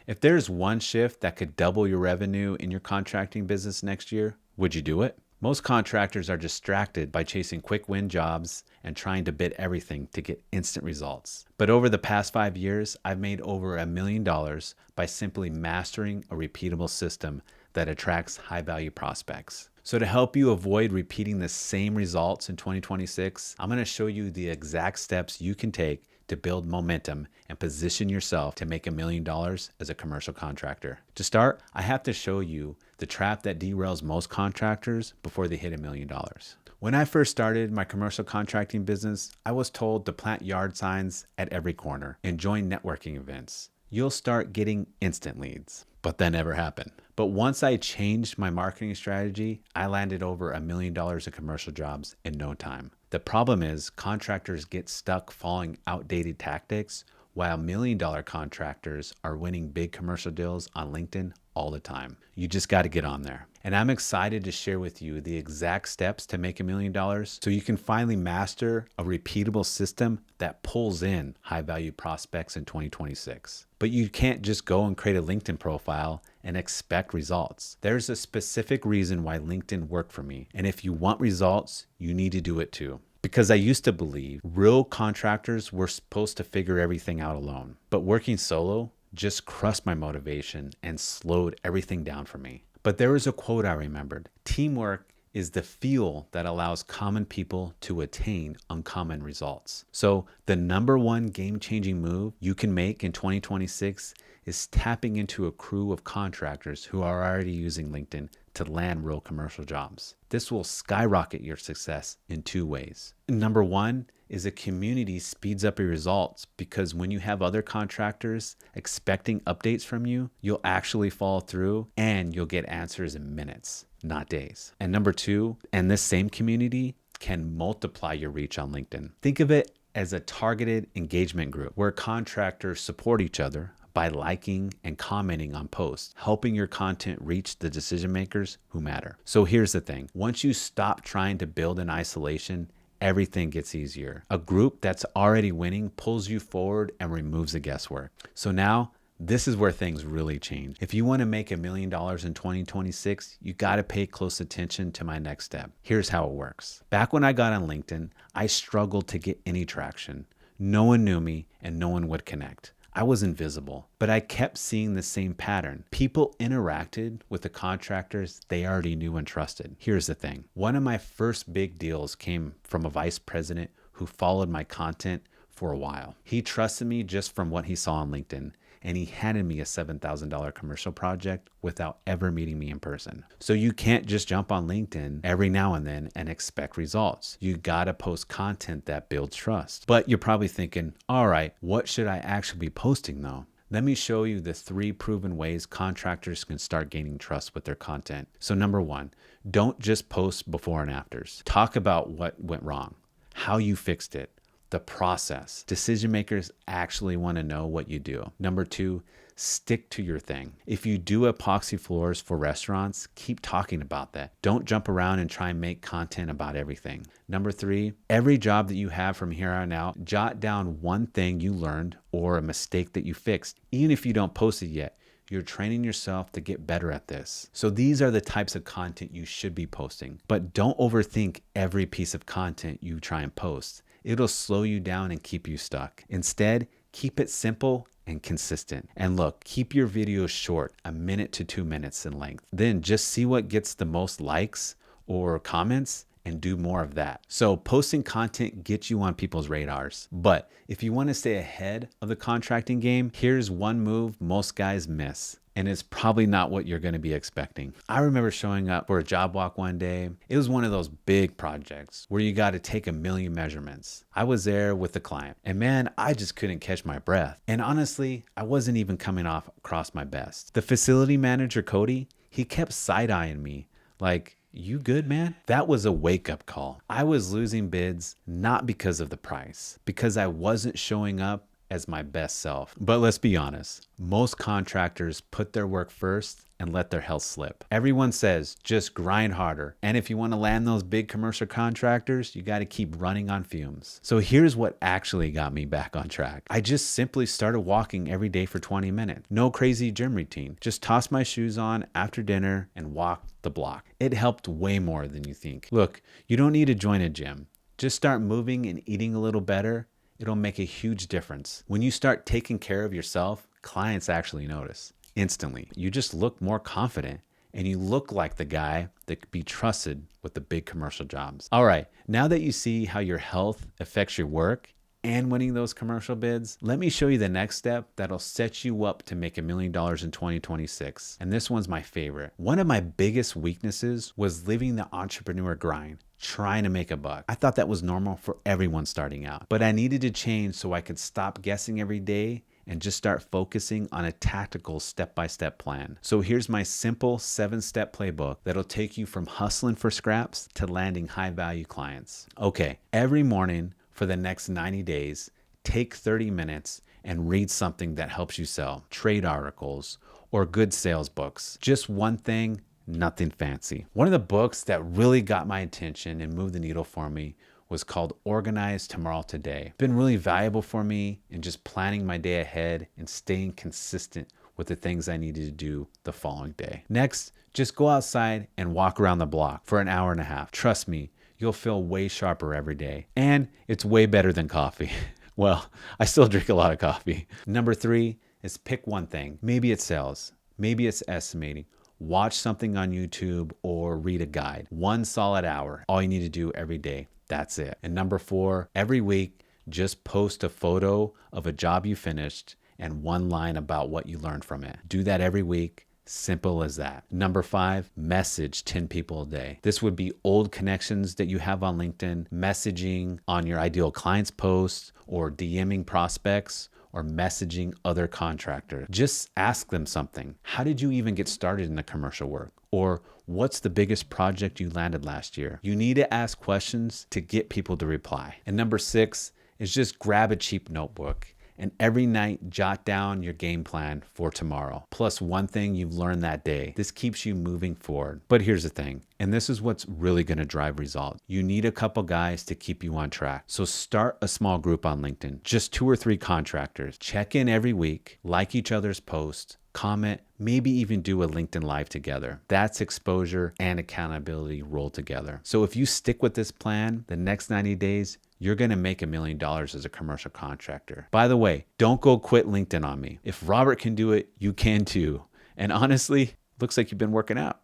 If there's one shift that could double your revenue in your contracting business next year, would you do it? Most contractors are distracted by chasing quick win jobs and trying to bid everything to get instant results. But over the past 5 years, I've made over $1 million by simply mastering a repeatable system that attracts high-value prospects. So to help you avoid repeating the same results in 2026, I'm going to show you the exact steps you can take to build momentum and position yourself to make $1 million as a commercial contractor. To start, I have to show you the trap that derails most contractors before they hit $1 million. When I first started my commercial contracting business, I was told to plant yard signs at every corner and join networking events. You'll start getting instant leads. But that never happened. But once I changed my marketing strategy, I landed over $1 million in commercial jobs in no time. The problem is contractors get stuck following outdated tactics, while $1 million contractors are winning big commercial deals on LinkedIn all the time. You just got to get on there. And I'm excited to share with you the exact steps to make $1 million so you can finally master a repeatable system that pulls in high value prospects in 2026. But you can't just go and create a LinkedIn profile and expect results. There's a specific reason why LinkedIn worked for me. And if you want results, you need to do it too. Because I used to believe real contractors were supposed to figure everything out alone. But working solo just crushed my motivation and slowed everything down for me. But there was a quote I remembered. Teamwork is the fuel that allows common people to attain uncommon results. So the number one game-changing move you can make in 2026 is tapping into a crew of contractors who are already using LinkedIn to land real commercial jobs. This will skyrocket your success in two ways. Number one is a community speeds up your results because when you have other contractors expecting updates from you, you'll actually follow through and you'll get answers in minutes, not days. And number two, and this same community can multiply your reach on LinkedIn. Think of it as a targeted engagement group where contractors support each other by liking and commenting on posts, helping your content reach the decision makers who matter. So here's the thing. Once you stop trying to build in isolation, everything gets easier. A group that's already winning pulls you forward and removes the guesswork. So now, this is where things really change. If you want to make $1 million in 2026, you got to pay close attention to my next step. Here's how it works. Back when I got on LinkedIn, I struggled to get any traction. No one knew me and no one would connect. I was invisible, but I kept seeing the same pattern. People interacted with the contractors they already knew and trusted. Here's the thing. One of my first big deals came from a vice president who followed my content for a while. He trusted me just from what he saw on LinkedIn, and he handed me a $7,000 commercial project without ever meeting me in person. So you can't just jump on LinkedIn every now and then and expect results. You gotta post content that builds trust. But you're probably thinking, all right, what should I actually be posting though? Let me show you the 3 proven ways contractors can start gaining trust with their content. So number 1, don't just post before and afters. Talk about what went wrong, how you fixed it, the process. Decision makers actually want to know what you do. Number 2, stick to your thing. If you do epoxy floors for restaurants, keep talking about that. Don't jump around and try and make content about everything. Number 3, every job that you have from here on out, jot down one thing you learned or a mistake that you fixed. Even if you don't post it yet, you're training yourself to get better at this. So these are the types of content you should be posting. But don't overthink every piece of content you try and post. It'll slow you down and keep you stuck. Instead, keep it simple and consistent. And look, keep your videos short, 1 minute to 2 minutes in length. Then just see what gets the most likes or comments and do more of that. So posting content gets you on people's radars. But if you want to stay ahead of the contracting game, here's one move most guys miss. And it's probably not what you're going to be expecting. I remember showing up for a job walk one day. It was one of those big projects where you got to take 1 million measurements. I was there with the client and man, I just couldn't catch my breath. And honestly, I wasn't even coming off across my best. The facility manager, Cody, he kept side-eyeing me like, you good, man? That was a wake-up call. I was losing bids not because of the price, because I wasn't showing up as my best self. But let's be honest, most contractors put their work first and let their health slip. Everyone says just grind harder. And if you want to land those big commercial contractors, you got to keep running on fumes. So here's what actually got me back on track. I just simply started walking every day for 20 minutes. No crazy gym routine. Just toss my shoes on after dinner and walk the block. It helped way more than you think. Look, you don't need to join a gym. Just start moving and eating a little better. It'll make a huge difference. When you start taking care of yourself, clients actually notice instantly. You just look more confident and you look like the guy that could be trusted with the big commercial jobs. All right, now that you see how your health affects your work and winning those commercial bids, let me show you the next step that'll set you up to make $1 million in 2026. And this one's my favorite. One of my biggest weaknesses was living the entrepreneur grind, trying to make a buck. I thought that was normal for everyone starting out, but I needed to change so I could stop guessing every day and just start focusing on a tactical step-by-step plan. So here's my simple 7-step playbook that'll take you from hustling for scraps to landing high-value clients. Okay, every morning for the next 90 days, take 30 minutes and read something that helps you sell, trade articles, or good sales books. Just one thing, nothing fancy. One of the books that really got my attention and moved the needle for me was called Organize Tomorrow Today. It's been really valuable for me in just planning my day ahead and staying consistent with the things I needed to do the following day. Next, just go outside and walk around the block for an hour and a half. Trust me, you'll feel way sharper every day. And it's way better than coffee. Well, I still drink a lot of coffee. Number 3 is pick one thing. Maybe it's sales, maybe it's estimating. Watch something on YouTube or read a guide. 1 solid hour, all you need to do every day. That's it. And number 4, every week, just post a photo of a job you finished and 1 line about what you learned from it. Do that every week. Simple as that. Number 5, message 10 people a day. This would be old connections that you have on LinkedIn, messaging on your ideal clients posts, or DMing prospects, or messaging other contractors. Just ask them something. How did you even get started in the commercial work? Or what's the biggest project you landed last year? You need to ask questions to get people to reply. And number 6 is just grab a cheap notebook and every night jot down your game plan for tomorrow, plus 1 thing you've learned that day. This keeps you moving forward. But here's the thing, and this is what's really gonna drive results. You need a couple guys to keep you on track. So start a small group on LinkedIn, just 2 or 3 contractors. Check in every week, like each other's posts, comment, maybe even do a LinkedIn Live together. That's exposure and accountability rolled together. So if you stick with this plan, the next 90 days, you're going to make $1 million as a commercial contractor. By the way, don't go quit LinkedIn on me. If Robert can do it, you can too. And honestly, looks like you've been working out.